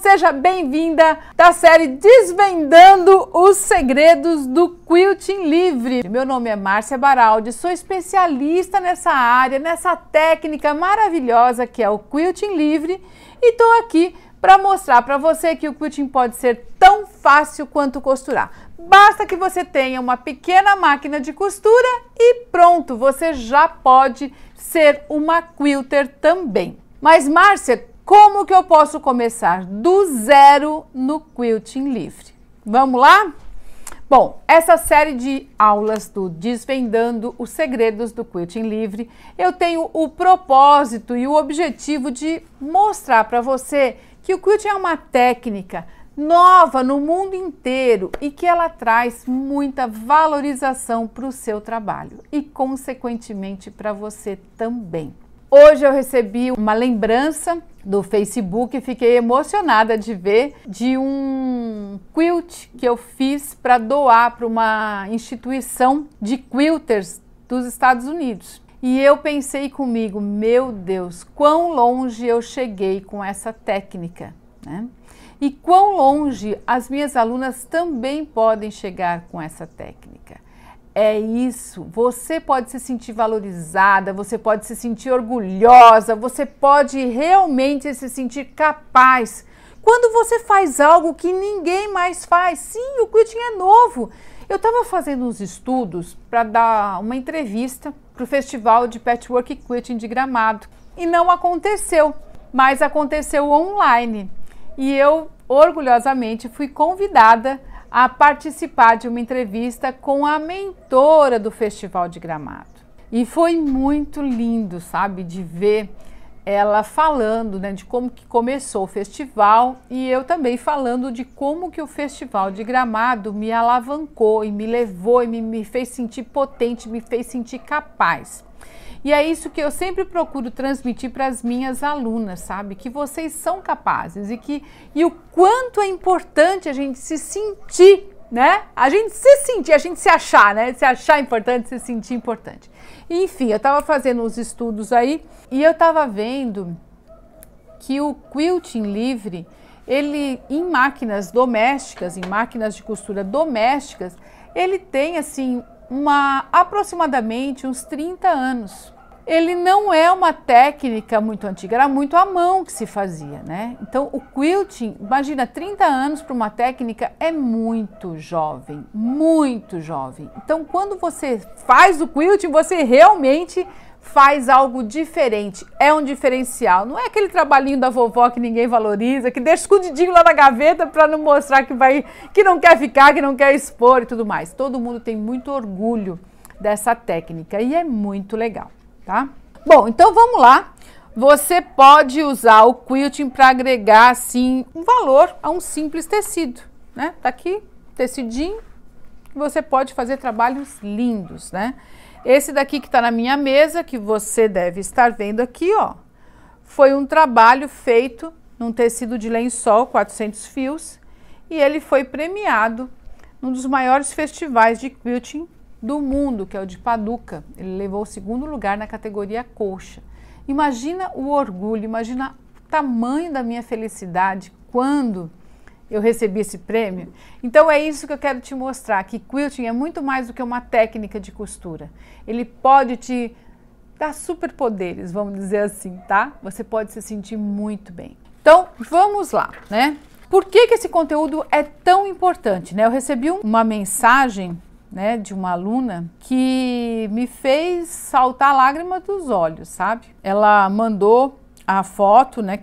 seja bem-vinda da série Desvendando os Segredos do Quilting Livre. Meu nome é Márcia Baraldi, sou especialista nessa área, nessa técnica maravilhosa que é o Quilting Livre e estou aqui para mostrar para você que o quilting pode ser tão fácil quanto costurar. Basta que você tenha uma pequena máquina de costura e pronto, você já pode ser uma quilter também. Mas Márcia, como que eu posso começar do zero no Quilting Livre? Vamos lá? Bom, essa série de aulas do Desvendando os Segredos do Quilting Livre, eu tenho o propósito e o objetivo de mostrar para você que o quilting é uma técnica nova no mundo inteiro e que ela traz muita valorização para o seu trabalho e, consequentemente, para você também. Hoje eu recebi uma lembrança do Facebook e fiquei emocionada de ver de um quilt que eu fiz para doar para uma instituição de quilters dos Estados Unidos. E eu pensei comigo, meu Deus, quão longe eu cheguei com essa técnica, né? E quão longe as minhas alunas também podem chegar com essa técnica. É isso, você pode se sentir valorizada, você pode se sentir orgulhosa, você pode realmente se sentir capaz. Quando você faz algo que ninguém mais faz, sim, o quilting é novo. Eu estava fazendo uns estudos para dar uma entrevista para o Festival de Patchwork Quilting de Gramado e não aconteceu, mas aconteceu online. E eu, orgulhosamente, fui convidada a participar de uma entrevista com a mentora do Festival de Gramado. E foi muito lindo, sabe, de ver ela falando, né, de como que começou o festival e eu também falando de como que o Festival de Gramado me alavancou e me levou e me fez sentir potente, me fez sentir capaz. E é isso que eu sempre procuro transmitir para as minhas alunas, sabe? Que vocês são capazes e o quanto é importante a gente se sentir, né? A gente se sentir, a gente se achar, né? Se achar importante, se sentir importante. E, enfim, eu estava fazendo uns estudos aí e eu estava vendo que o Quilting Livre, ele em máquinas domésticas, em máquinas de costura domésticas, ele tem assim aproximadamente uns 30 anos. Ele não é uma técnica muito antiga, era muito à mão que se fazia, né? Então o quilting, imagina, 30 anos para uma técnica é muito jovem, muito jovem. Então quando você faz o quilting, você realmente faz algo diferente, é um diferencial, não é aquele trabalhinho da vovó que ninguém valoriza, que deixa escondidinho lá na gaveta para não mostrar que não quer ficar, que não quer expor e tudo mais. Todo mundo tem muito orgulho dessa técnica e é muito legal, tá? Bom, então vamos lá. Você pode usar o quilting para agregar assim um valor a um simples tecido, né? Tá aqui, tecidinho, você pode fazer trabalhos lindos, né? Esse daqui que está na minha mesa, que você deve estar vendo aqui, ó, foi um trabalho feito num tecido de lençol, 400 fios, e ele foi premiado num dos maiores festivais de quilting do mundo, que é o de Paducah. Ele levou o 2º lugar na categoria colcha. Imagina o orgulho, imagina o tamanho da minha felicidade quando eu recebi esse prêmio. Então é isso que eu quero te mostrar, que quilting é muito mais do que uma técnica de costura. Ele pode te dar superpoderes, vamos dizer assim, tá? Você pode se sentir muito bem. Então vamos lá, né? Por que esse conteúdo é tão importante, né? Eu recebi uma mensagem, né, de uma aluna que me fez saltar a lágrima dos olhos, sabe? Ela mandou a foto, né,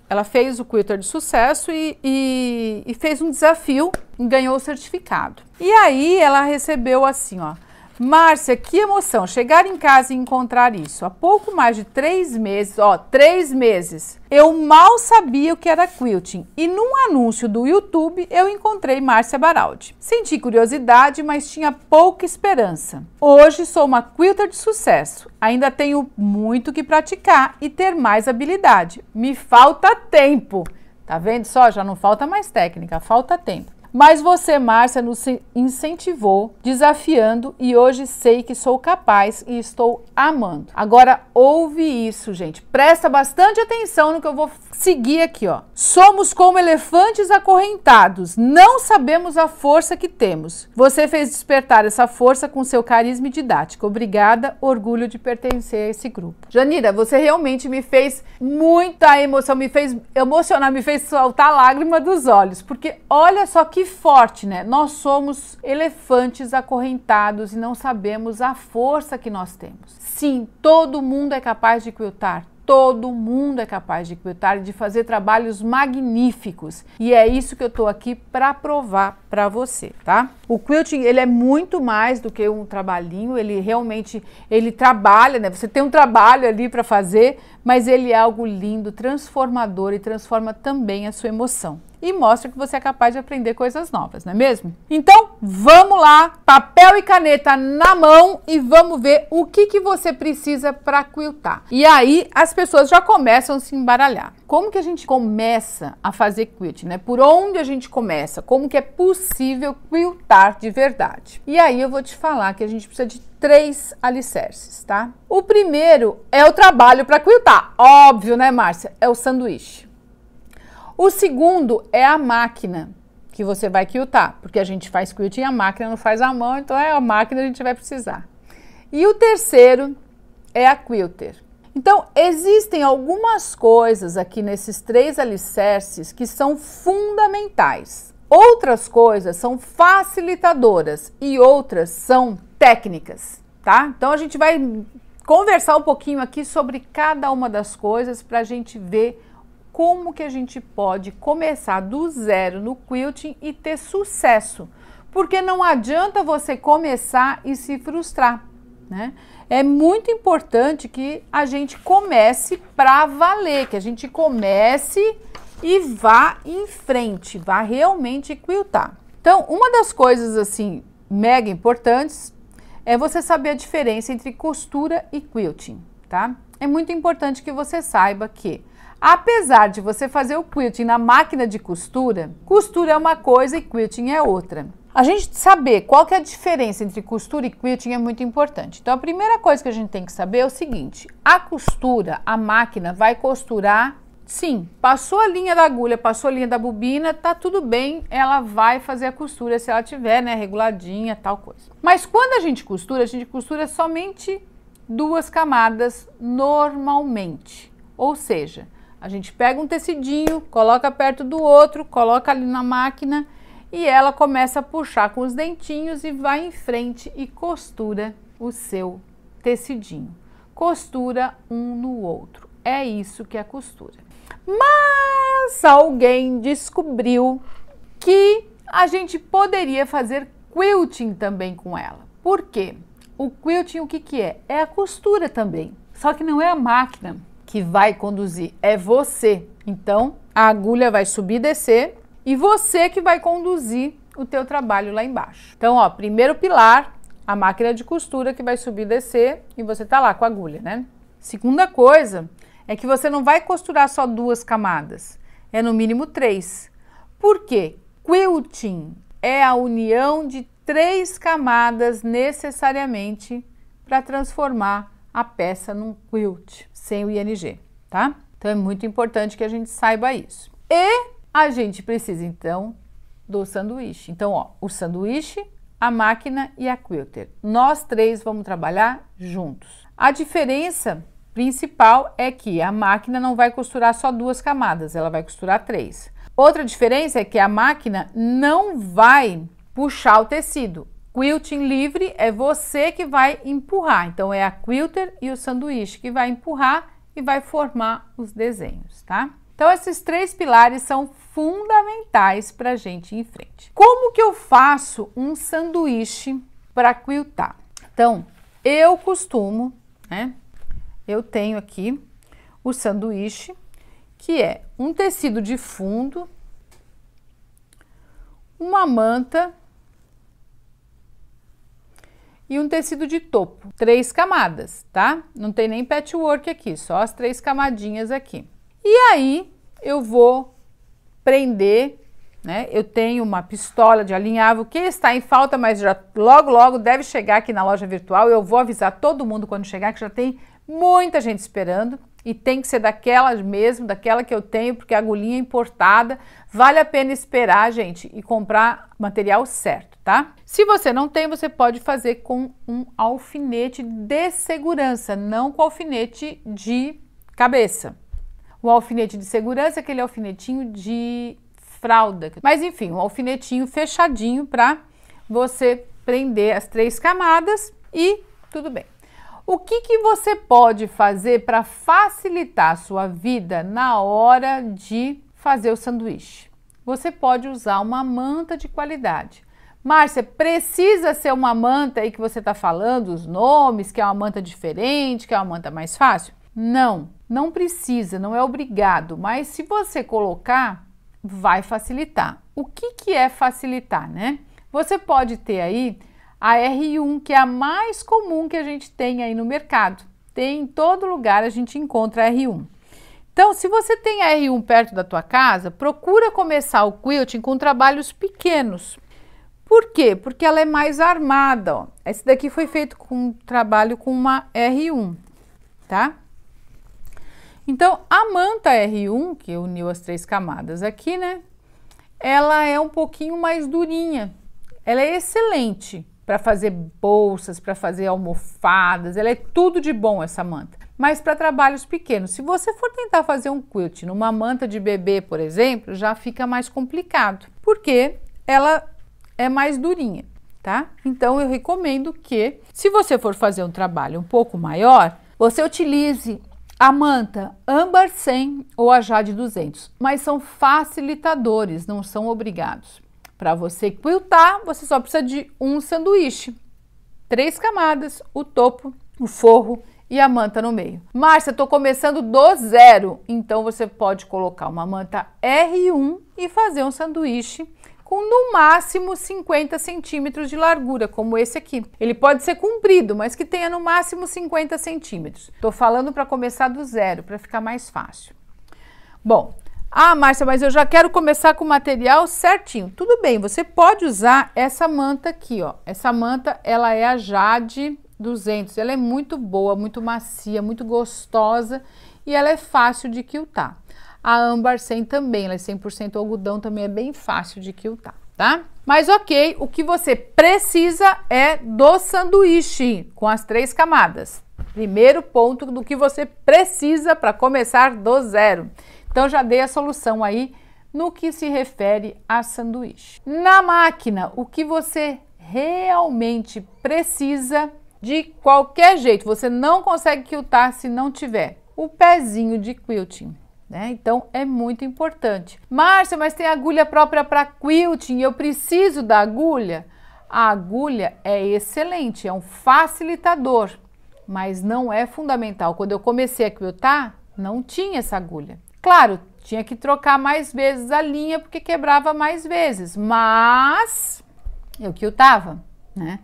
ela fez o quilter de sucesso e fez um desafio e ganhou o certificado. E aí ela recebeu assim, ó: Márcia, que emoção, chegar em casa e encontrar isso. Há pouco mais de 3 meses, ó, 3 meses, eu mal sabia o que era quilting e num anúncio do YouTube eu encontrei Márcia Baraldi. Senti curiosidade, mas tinha pouca esperança. Hoje sou uma quilter de sucesso, ainda tenho muito que praticar e ter mais habilidade. Me falta tempo. Tá vendo só? Já não falta mais técnica, falta tempo. Mas você, Márcia, nos incentivou, desafiando e hoje sei que sou capaz e estou amando. Agora ouve isso, gente. Presta bastante atenção no que eu vou seguir aqui, ó. Somos como elefantes acorrentados, não sabemos a força que temos. Você fez despertar essa força com seu carisma e didática. Obrigada, orgulho de pertencer a esse grupo. Janira, você realmente me fez muita emoção, me fez emocionar, me fez soltar a lágrima dos olhos, porque olha só que forte, né? Nós somos elefantes acorrentados e não sabemos a força que nós temos. Sim, todo mundo é capaz de quiltar. Todo mundo é capaz de quiltar e de fazer trabalhos magníficos. E é isso que eu tô aqui para provar para você, tá? O quilting, ele é muito mais do que um trabalhinho, ele realmente, ele trabalha, né? Você tem um trabalho ali para fazer, mas ele é algo lindo, transformador e transforma também a sua emoção. E mostra que você é capaz de aprender coisas novas, não é mesmo? Então, vamos lá, papel e caneta na mão e vamos ver o que você precisa para quiltar. E aí, as pessoas já começam a se embaralhar. Como que a gente começa a fazer quilting, né? Por onde a gente começa? Como que é possível quiltar de verdade? E aí eu vou te falar que a gente precisa de 3 alicerces, tá? O primeiro é o trabalho para quiltar. Óbvio, né, Márcia? É o sanduíche. O segundo é a máquina que você vai quiltar, porque a gente faz quilting e a máquina não faz a mão, então é a máquina que a gente vai precisar. E o terceiro é a quilter. Então, existem algumas coisas aqui nesses 3 alicerces que são fundamentais. Outras coisas são facilitadoras e outras são técnicas, tá? Então, a gente vai conversar um pouquinho aqui sobre cada uma das coisas para a gente ver como que a gente pode começar do zero no quilting e ter sucesso. Porque não adianta você começar e se frustrar, né? É muito importante que a gente comece para valer, que a gente comece e vá em frente, vá realmente quiltar. Então, uma das coisas assim mega importantes é você saber a diferença entre costura e quilting, tá? É muito importante que você saiba que, apesar de você fazer o quilting na máquina de costura, costura é uma coisa e quilting é outra. A gente saber qual que é a diferença entre costura e quilting é muito importante. Então, a primeira coisa que a gente tem que saber é o seguinte: a costura, a máquina vai costurar, sim, passou a linha da agulha, passou a linha da bobina, tá tudo bem, ela vai fazer a costura se ela tiver, né, reguladinha, tal coisa. Mas quando a gente costura somente 2 camadas normalmente. Ou seja, a gente pega um tecidinho, coloca perto do outro, coloca ali na máquina e ela começa a puxar com os dentinhos e vai em frente e costura o seu tecidinho. Costura um no outro. É isso que é costura. Mas alguém descobriu que a gente poderia fazer quilting também com ela. Por quê? O quilting, o que é? É a costura também. Só que não é a máquina que vai conduzir, é você. Então, a agulha vai subir e descer e você que vai conduzir o teu trabalho lá embaixo. Então, ó, primeiro pilar, a máquina de costura que vai subir e descer e você tá lá com a agulha, né? Segunda coisa é que você não vai costurar só 2 camadas, é no mínimo 3. Por quê? Quilting é a união de 3 camadas necessariamente para transformar a peça num quilt, sem o ING, tá? Então é muito importante que a gente saiba isso. E a gente precisa então do sanduíche. Então, ó, o sanduíche, a máquina e a quilter. Nós 3 vamos trabalhar juntos. A diferença principal é que a máquina não vai costurar só 2 camadas, ela vai costurar 3. Outra diferença é que a máquina não vai puxar o tecido. Quilting livre é você que vai empurrar, então é a quilter e o sanduíche que vai empurrar e vai formar os desenhos, tá? Então esses 3 pilares são fundamentais para a gente ir em frente. Como que eu faço um sanduíche para quiltar? Então, eu costumo, né? Eu tenho aqui o sanduíche, que é um tecido de fundo, uma manta e um tecido de topo. 3 camadas, tá? Não tem nem patchwork aqui, só as 3 camadinhas aqui. E aí eu vou prender, né? Eu tenho uma pistola de alinhável que está em falta, mas já logo deve chegar aqui na loja virtual. Eu vou avisar todo mundo quando chegar, que já tem muita gente esperando. E tem que ser daquela mesmo, daquela que eu tenho, porque a agulhinha é importada. Vale a pena esperar, gente, e comprar material certo, tá? Se você não tem, você pode fazer com um alfinete de segurança, não com alfinete de cabeça. O alfinete de segurança é aquele alfinetinho de fralda. Mas enfim, um alfinetinho fechadinho para você prender as 3 camadas e tudo bem. O que você pode fazer para facilitar a sua vida na hora de fazer o sanduíche? Você pode usar uma manta de qualidade. Márcia, precisa ser uma manta aí que você está falando, os nomes, que é uma manta diferente, que é uma manta mais fácil? Não, não precisa, não é obrigado, mas se você colocar, vai facilitar. O que é facilitar, né? Você pode ter aí a R1, que é a mais comum que a gente tem aí no mercado. Tem em todo lugar, a gente encontra a R1. Então, se você tem a R1 perto da tua casa, procura começar o quilting com trabalhos pequenos. Por quê? Porque ela é mais armada, ó. Esse daqui foi feito com trabalho com uma R1, tá? Então, a manta R1, que uniu as 3 camadas aqui, né? Ela é um pouquinho mais durinha. Ela é excelente para fazer bolsas, para fazer almofadas, ela é tudo de bom essa manta. Mas para trabalhos pequenos, se você for tentar fazer um quilt numa manta de bebê, por exemplo, já fica mais complicado, porque ela é mais durinha, tá? Então eu recomendo que, se você for fazer um trabalho um pouco maior, você utilize a manta âmbar 100 ou a jade 200, mas são facilitadores, não são obrigados. Para você quiltar, você só precisa de um sanduíche. 3 camadas, o topo, o forro e a manta no meio. Márcia, estou começando do zero, então você pode colocar uma manta R1 e fazer um sanduíche com no máximo 50 centímetros de largura, como esse aqui. Ele pode ser comprido, mas que tenha no máximo 50 centímetros. Estou falando para começar do zero, para ficar mais fácil. Bom, Márcia, mas eu já quero começar com o material certinho. Tudo bem, você pode usar essa manta aqui, ó. Essa manta, ela é a Jade 200. Ela é muito boa, muito macia, muito gostosa e ela é fácil de quiltar. A âmbar 100 também, ela é 100% algodão, também é bem fácil de quiltar, tá? Mas ok, o que você precisa é do sanduíche com as 3 camadas. Primeiro ponto do que você precisa para começar do zero. Então, já dei a solução aí no que se refere a sanduíche. Na máquina, o que você realmente precisa de qualquer jeito, você não consegue quiltar se não tiver o pezinho de quilting, né? Então, é muito importante. Márcia, mas tem agulha própria para quilting e eu preciso da agulha? A agulha é excelente, é um facilitador, mas não é fundamental. Quando eu comecei a quiltar, não tinha essa agulha. Claro, tinha que trocar mais vezes a linha porque quebrava mais vezes, mas eu quiltava, né?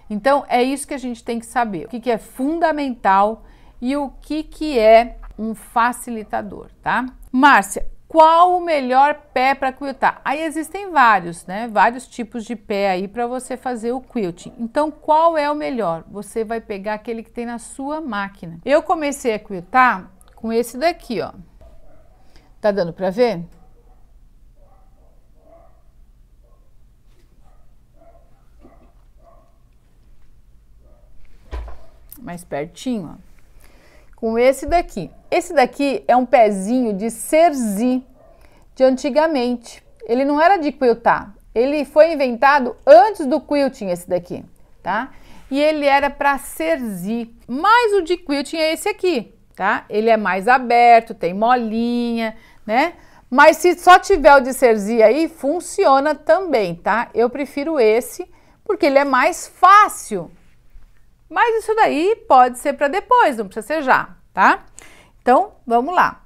Então, é isso que a gente tem que saber, o que é fundamental e o que é um facilitador, tá? Márcia, qual o melhor pé para quiltar? Aí existem vários, né? Vários tipos de pé aí para você fazer o quilting. Então, qual é o melhor? Você vai pegar aquele que tem na sua máquina. Eu comecei a quiltar com esse daqui, ó. Tá dando para ver? Mais pertinho, ó. Com esse daqui. Esse daqui é um pezinho de cerzi de antigamente. Ele não era de quiltar. Ele foi inventado antes do quilting, esse daqui, tá? E ele era para cerzi. Mas o de quilting é esse aqui, tá? Ele é mais aberto, tem molinha, né? Mas se só tiver o de cerzi aí, funciona também, tá? Eu prefiro esse porque ele é mais fácil. Mas isso daí pode ser para depois, não precisa ser já, tá? Então, vamos lá.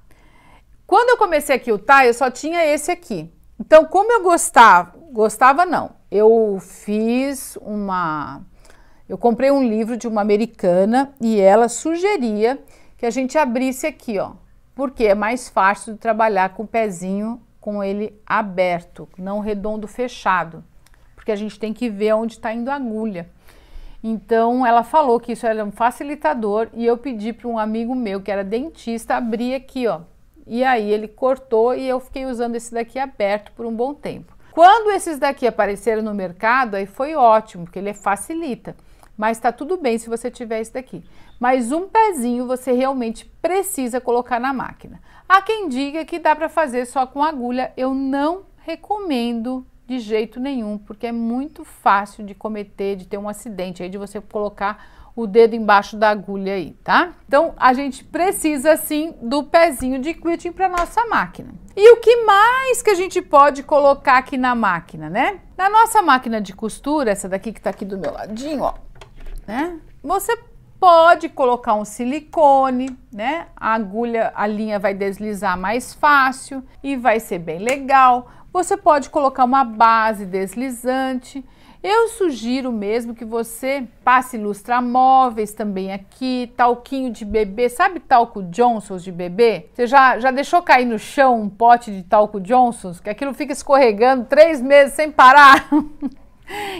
Quando eu comecei a quiltar, eu só tinha esse aqui. Então, como eu gostava não, eu comprei um livro de uma americana e ela sugeria que a gente abrisse aqui, ó, porque é mais fácil de trabalhar com o pezinho com ele aberto, não redondo fechado, porque a gente tem que ver onde está indo a agulha. Então ela falou que isso era um facilitador e eu pedi para um amigo meu que era dentista abrir aqui, ó. E aí ele cortou e eu fiquei usando esse daqui aberto por um bom tempo. Quando esses daqui apareceram no mercado, aí foi ótimo, porque ele facilita. Mas tá tudo bem se você tiver esse daqui. Mas um pezinho você realmente precisa colocar na máquina. Há quem diga que dá para fazer só com agulha. Eu não recomendo de jeito nenhum, porque é muito fácil de cometer, de ter um acidente aí, de você colocar o dedo embaixo da agulha aí, tá? Então, a gente precisa, sim, do pezinho de quilting para nossa máquina. E o que mais que a gente pode colocar aqui na máquina, né? Na nossa máquina de costura, essa daqui que tá aqui do meu ladinho, ó, né? Você pode colocar um silicone, né? A agulha, a linha vai deslizar mais fácil e vai ser bem legal. Você pode colocar uma base deslizante. Eu sugiro mesmo que você passe lustramóveis também aqui, talquinho de bebê, sabe talco Johnson's de bebê? Você já deixou cair no chão um pote de talco Johnson's? Que aquilo fica escorregando 3 meses sem parar?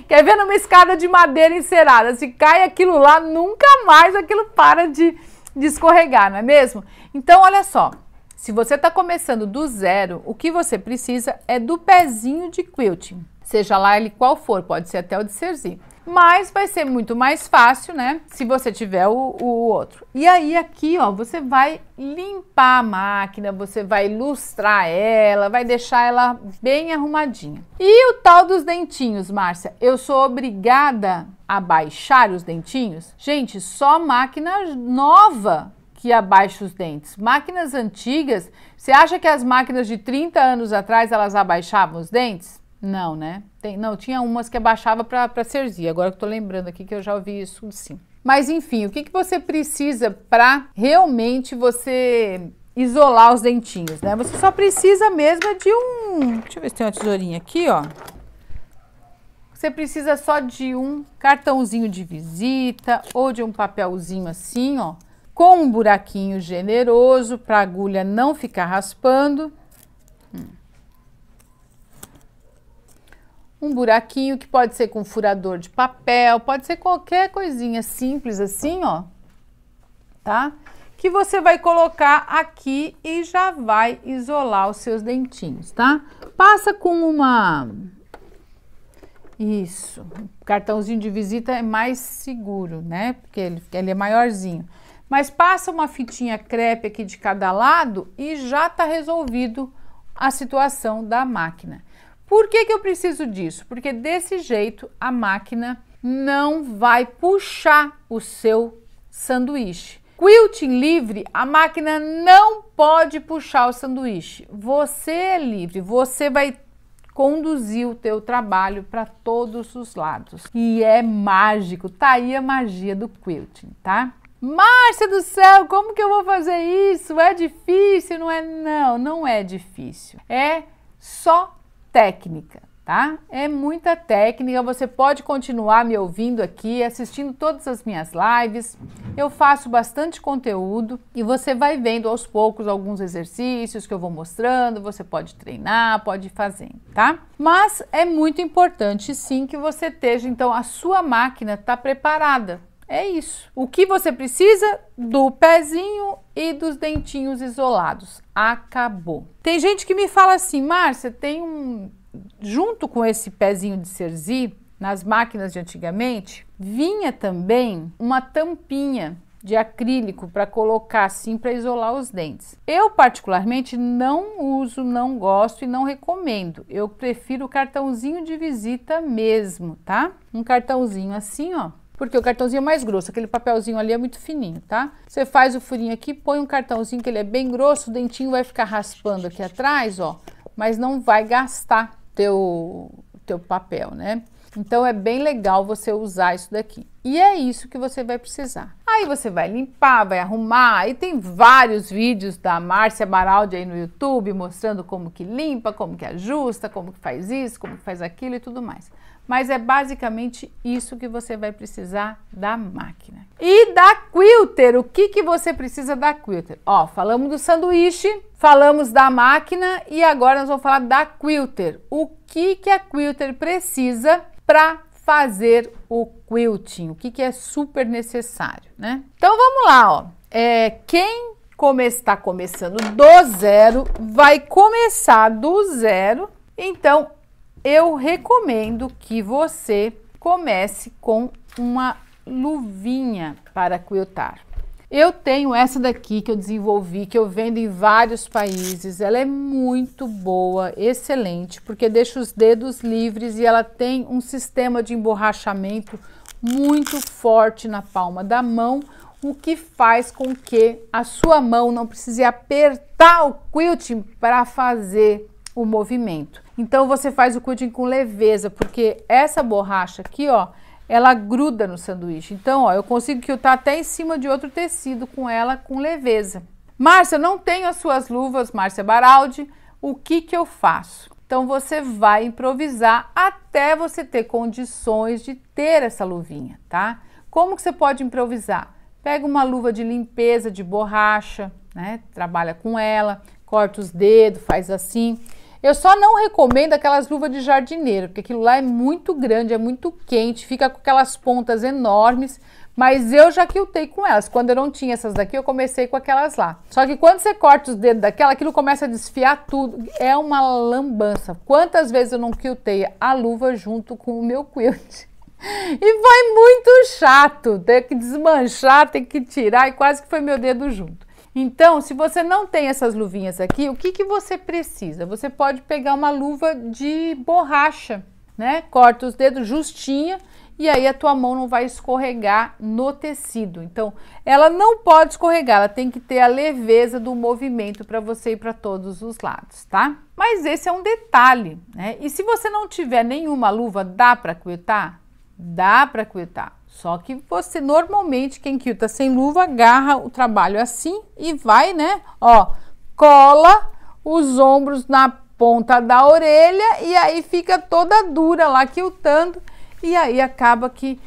Quer ver numa escada de madeira encerada? Se cai aquilo lá, nunca mais aquilo para de escorregar, não é mesmo? Então, olha só. Se você está começando do zero, o que você precisa é do pezinho de quilting. Seja lá ele qual for, pode ser até o de cerzir. Mas vai ser muito mais fácil, né? Se você tiver o outro. E aí aqui, ó, você vai limpar a máquina, você vai lustrar ela, vai deixar ela bem arrumadinha. E o tal dos dentinhos, Márcia? Eu sou obrigada a baixar os dentinhos? Gente, só máquina nova que abaixa os dentes. Máquinas antigas, você acha que as máquinas de 30 anos atrás elas abaixavam os dentes? Não, né? Não, tinha umas que abaixava para cerzir, agora que eu tô lembrando aqui que eu já ouvi isso sim. Mas enfim, o que você precisa para realmente você isolar os dentinhos, né? Você só precisa mesmo de deixa eu ver se tem uma tesourinha aqui, ó. Você precisa só de um cartãozinho de visita ou de um papelzinho assim, ó, com um buraquinho generoso para a agulha não ficar raspando. Um buraquinho que pode ser com furador de papel, pode ser qualquer coisinha simples assim, ó, tá? Que você vai colocar aqui e já vai isolar os seus dentinhos, tá? Passa com isso, o cartãozinho de visita é mais seguro, né? Porque ele é maiorzinho. Mas passa uma fitinha crepe aqui de cada lado e já tá resolvido a situação da máquina. Por que eu preciso disso? Porque desse jeito a máquina não vai puxar o seu sanduíche. Quilting livre, a máquina não pode puxar o sanduíche. Você é livre, você vai conduzir o teu trabalho para todos os lados. E é mágico, tá aí a magia do quilting, tá? Márcia do céu, como que eu vou fazer isso? É difícil, não é? Não, não é difícil. É só técnica, tá? É muita técnica, você pode continuar me ouvindo aqui, assistindo todas as minhas lives, eu faço bastante conteúdo e você vai vendo aos poucos alguns exercícios que eu vou mostrando, você pode treinar, pode ir fazendo, tá? Mas é muito importante sim que você esteja, então a sua máquina está preparada. É isso. O que você precisa? Do pezinho e dos dentinhos isolados. Acabou. Tem gente que me fala assim, Márcia, tem junto com esse pezinho de cerzir, nas máquinas de antigamente, vinha também uma tampinha de acrílico para colocar assim para isolar os dentes. Eu particularmente não uso, não gosto e não recomendo. Eu prefiro o cartãozinho de visita mesmo, tá? Um cartãozinho assim, ó. Porque o cartãozinho é mais grosso, aquele papelzinho ali é muito fininho, tá? Você faz o furinho aqui, põe um cartãozinho que ele é bem grosso, o dentinho vai ficar raspando aqui atrás, ó, mas não vai gastar teu papel, né? Então é bem legal você usar isso daqui. E é isso que você vai precisar. Aí você vai limpar, vai arrumar, e tem vários vídeos da Márcia Baraldi aí no YouTube mostrando como que limpa, como que ajusta, como que faz isso, como que faz aquilo e tudo mais. Mas é basicamente isso que você vai precisar da máquina. E da quilter, o que você precisa da quilter? Ó, falamos do sanduíche, Falamos da máquina e agora nós vamos falar da quilter. O que a quilter precisa para fazer o quilting? O que é super necessário, né? Então vamos lá, ó. Quem está começando do zero vai começar do zero. Então eu recomendo que você comece com uma luvinha para quiltar. Eu tenho essa daqui que eu desenvolvi, que eu vendo em vários países. Ela é muito boa, excelente, porque deixa os dedos livres e ela tem um sistema de emborrachamento muito forte na palma da mão, o que faz com que a sua mão não precise apertar o quilting para fazer o movimento. Então você faz o quilting com leveza, porque essa borracha aqui, ó, ela gruda no sanduíche. Então, ó, eu consigo quiltar até em cima de outro tecido com ela com leveza. Márcia, não tenho as suas luvas, Márcia Baraldi, o que eu faço? Então você vai improvisar até você ter condições de ter essa luvinha, tá? Como que você pode improvisar? Pega uma luva de limpeza de borracha, né? Trabalha com ela, corta os dedos, faz assim. Eu só não recomendo aquelas luvas de jardineiro, porque aquilo lá é muito grande, é muito quente, fica com aquelas pontas enormes, mas eu já quiltei com elas. Quando eu não tinha essas daqui, eu comecei com aquelas lá. Só que quando você corta os dedos daquela, aquilo começa a desfiar tudo, é uma lambança. Quantas vezes eu não quiltei a luva junto com o meu quilt? E foi muito chato, ter que desmanchar, ter que tirar, e quase que foi meu dedo junto. Então, se você não tem essas luvinhas aqui, o que você precisa? Você pode pegar uma luva de borracha, né? Corta os dedos justinha e aí a tua mão não vai escorregar no tecido. Então, ela não pode escorregar, ela tem que ter a leveza do movimento para você ir para todos os lados, tá? Mas esse é um detalhe, né? E se você não tiver nenhuma luva, dá para quiltar? Dá para quiltar. Só que você, normalmente, quem quilta sem luva, agarra o trabalho assim e vai, né? Ó, cola os ombros na ponta da orelha e aí fica toda dura lá quiltando. E aí acaba que,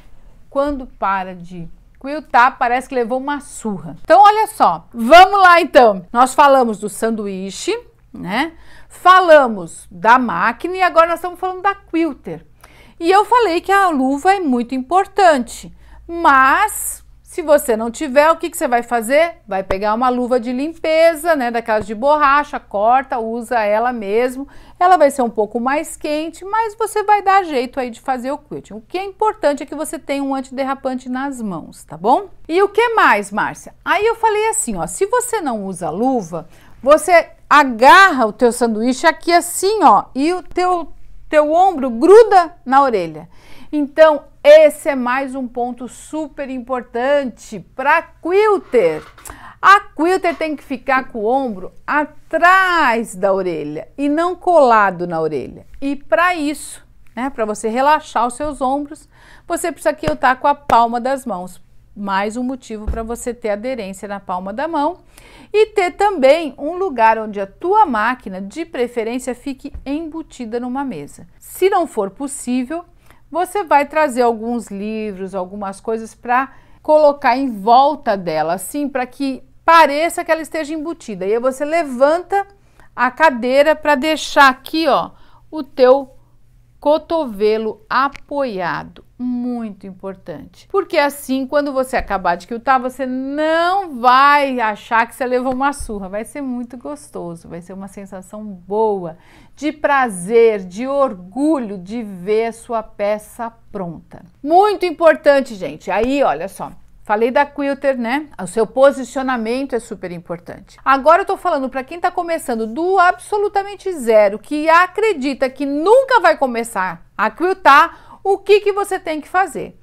quando para de quiltar, parece que levou uma surra. Então, olha só. Vamos lá, então. Nós falamos do sanduíche, né? Falamos da máquina e agora nós estamos falando da quilter. E eu falei que a luva é muito importante, mas se você não tiver, o que você vai fazer? Vai pegar uma luva de limpeza, né, daquelas de borracha, corta, usa ela mesmo. Ela vai ser um pouco mais quente, mas você vai dar jeito aí de fazer o quilting. O que é importante é que você tenha um antiderrapante nas mãos, tá bom? E o que mais, Márcia? Aí eu falei assim, ó, se você não usa luva, você agarra o teu sanduíche aqui assim, ó, e o teu ombro gruda na orelha. Então, esse é mais um ponto super importante para quilter. A quilter tem que ficar com o ombro atrás da orelha e não colado na orelha. E para isso, né, para você relaxar os seus ombros, você precisa quiltar com a palma das mãos. Mais um motivo para você ter aderência na palma da mão e ter também um lugar onde a tua máquina, de preferência, fique embutida numa mesa. Se não for possível, você vai trazer alguns livros, algumas coisas para colocar em volta dela, assim, para que pareça que ela esteja embutida. E aí você levanta a cadeira para deixar aqui, ó, o teu cotovelo apoiado. Muito importante. Porque assim, quando você acabar de quiltar, você não vai achar que você levou uma surra. Vai ser muito gostoso, vai ser uma sensação boa, de prazer, de orgulho de ver a sua peça pronta. Muito importante, gente. Aí, olha só. Falei da quilter, né? O seu posicionamento é super importante. Agora eu tô falando para quem tá começando do absolutamente zero, que acredita que nunca vai começar a quiltar, o que você tem que fazer?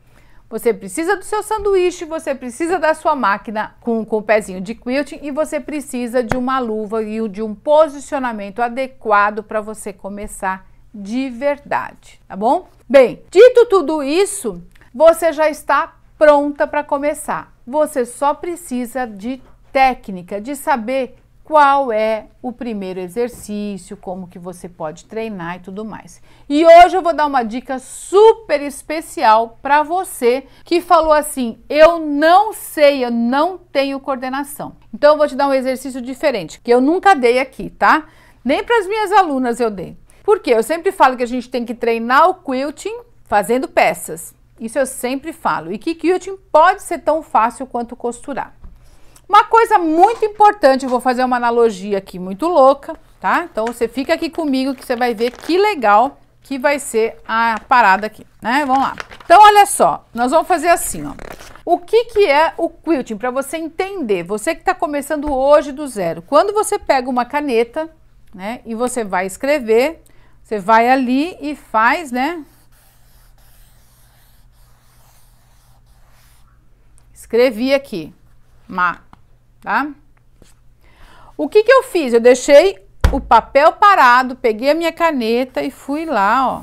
Você precisa do seu sanduíche, você precisa da sua máquina com o pezinho de quilting e você precisa de uma luva e de um posicionamento adequado para você começar de verdade, tá bom? Bem, dito tudo isso, você já está pronta para começar. Você só precisa de técnica, de saber qual é o primeiro exercício, como que você pode treinar e tudo mais. E hoje eu vou dar uma dica super especial para você que falou assim, eu não sei, eu não tenho coordenação. Então eu vou te dar um exercício diferente, que eu nunca dei aqui, tá? Nem para as minhas alunas eu dei. Por quê? Eu sempre falo que a gente tem que treinar o quilting fazendo peças. Isso eu sempre falo. E que quilting pode ser tão fácil quanto costurar. Uma coisa muito importante, eu vou fazer uma analogia aqui muito louca, tá? Então você fica aqui comigo que você vai ver que legal que vai ser a parada aqui, né? Vamos lá. Então olha só, nós vamos fazer assim, ó. O que é o quilting? Para você entender, você que está começando hoje do zero. Quando você pega uma caneta, né? E você vai escrever, você vai ali e faz, né? Escrevi aqui, tá? O que eu fiz? Eu deixei o papel parado, peguei a minha caneta e fui lá, ó.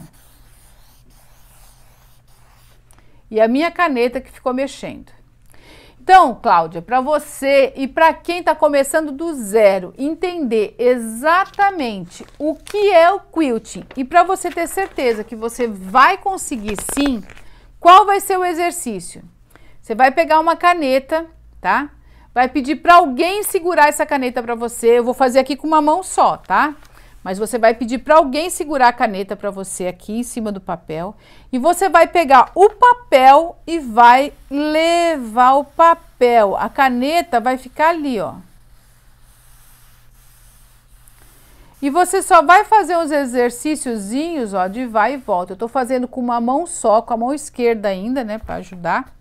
E a minha caneta que ficou mexendo. Então, Cláudia, para você e para quem está começando do zero, entender exatamente o que é o quilting e para você ter certeza que você vai conseguir sim, qual vai ser o exercício? Você vai pegar uma caneta, tá? Vai pedir para alguém segurar essa caneta para você. Eu vou fazer aqui com uma mão só, tá? Mas você vai pedir para alguém segurar a caneta para você aqui em cima do papel. E você vai pegar o papel e vai levar o papel. A caneta vai ficar ali, ó. E você só vai fazer uns exercíciozinhos, ó, de vai e volta. Eu tô fazendo com uma mão só, com a mão esquerda ainda, né, para ajudar.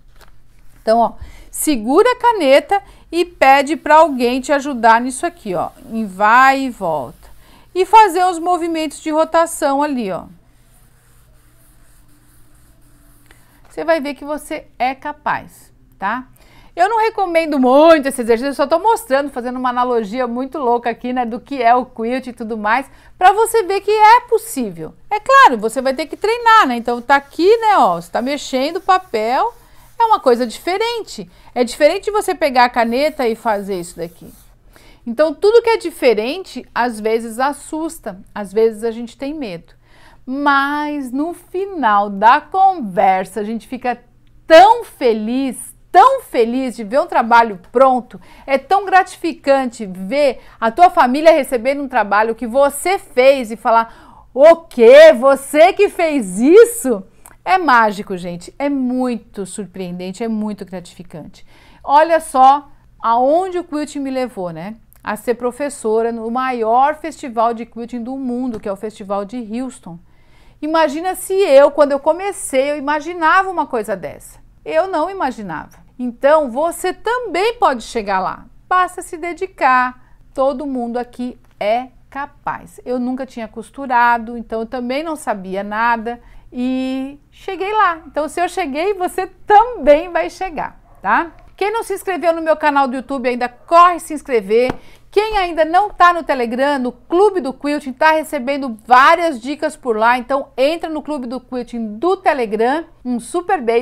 Então, ó, segura a caneta e pede para alguém te ajudar nisso aqui, ó, em vai e volta. E fazer os movimentos de rotação ali, ó. Você vai ver que você é capaz, tá? Eu não recomendo muito esse exercício, eu só tô mostrando, fazendo uma analogia muito louca aqui, né, do que é o quilt e tudo mais, para você ver que é possível. É claro, você vai ter que treinar, né? Então tá aqui, né, ó, você tá mexendo o papel. É uma coisa diferente. É diferente de você pegar a caneta e fazer isso daqui. Então, tudo que é diferente, às vezes assusta, às vezes a gente tem medo. Mas no final da conversa, a gente fica tão feliz de ver um trabalho pronto. É tão gratificante ver a tua família recebendo um trabalho que você fez e falar, o quê? Você que fez isso? É mágico, gente, é muito surpreendente, é muito gratificante. Olha só aonde o quilting me levou, né? A ser professora no maior festival de quilting do mundo, que é o Festival de Houston. Imagina se quando eu comecei, eu imaginava uma coisa dessa. Eu não imaginava. Então, você também pode chegar lá. Basta se dedicar. Todo mundo aqui é capaz. Eu nunca tinha costurado, então eu também não sabia nada. E cheguei lá. Então, se eu cheguei, você também vai chegar, tá? Quem não se inscreveu no meu canal do YouTube ainda, corre se inscrever. Quem ainda não tá no Telegram, no Clube do Quilting, tá recebendo várias dicas por lá. Então, entra no Clube do Quilting do Telegram. Um super beijo.